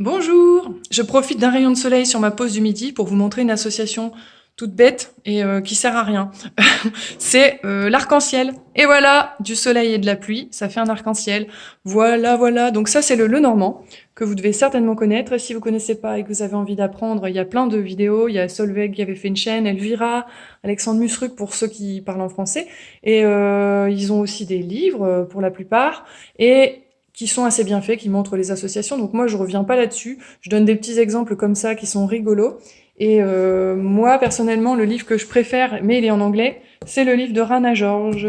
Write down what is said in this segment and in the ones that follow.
Bonjour! Je profite d'un rayon de soleil sur ma pause du midi pour vous montrer une association toute bête et qui sert à rien. C'est l'arc-en-ciel. Et voilà, du soleil et de la pluie, ça fait un arc-en-ciel. Voilà, voilà. Donc ça, c'est le Lenormand, que vous devez certainement connaître. Et si vous connaissez pas et que vous avez envie d'apprendre, il y a plein de vidéos. Il y a Solveig qui avait fait une chaîne, Elvira, Alexandre Musruc pour ceux qui parlent en français. Et ils ont aussi des livres pour la plupart. Et qui sont assez bien faits, qui montrent les associations. Donc moi, je reviens pas là-dessus. Je donne des petits exemples comme ça qui sont rigolos. Et moi, personnellement, le livre que je préfère, mais il est en anglais, c'est le livre de Rana George.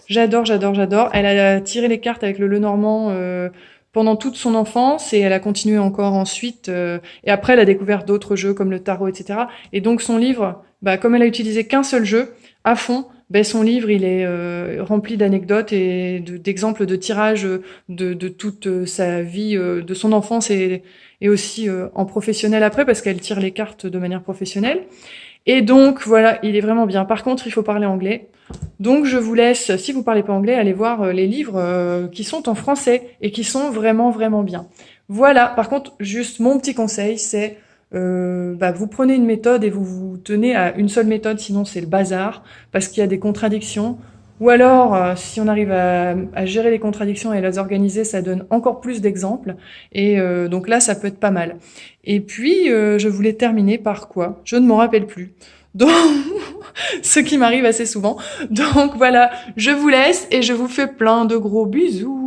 J'adore, j'adore, j'adore. Elle a tiré les cartes avec le Lenormand pendant toute son enfance et elle a continué encore ensuite. Et après, elle a découvert d'autres jeux comme le tarot, etc. Et donc son livre, comme elle a utilisé qu'un seul jeu à fond, son livre, il est rempli d'anecdotes et d'exemples de tirages de toute sa vie, de son enfance et aussi en professionnel après, parce qu'elle tire les cartes de manière professionnelle. Et donc, voilà, il est vraiment bien. Par contre, il faut parler anglais. Donc, je vous laisse, si vous parlez pas anglais, aller voir les livres qui sont en français et qui sont vraiment, vraiment bien. Voilà. Par contre, juste mon petit conseil, c'est vous prenez une méthode et vous vous tenez à une seule méthode, sinon c'est le bazar, parce qu'il y a des contradictions. Ou alors, si on arrive à gérer les contradictions et à les organiser, ça donne encore plus d'exemples. Et donc là, ça peut être pas mal. Et puis, je voulais terminer par quoi? Je ne m'en rappelle plus. Donc, ce qui m'arrive assez souvent. Donc voilà, je vous laisse et je vous fais plein de gros bisous.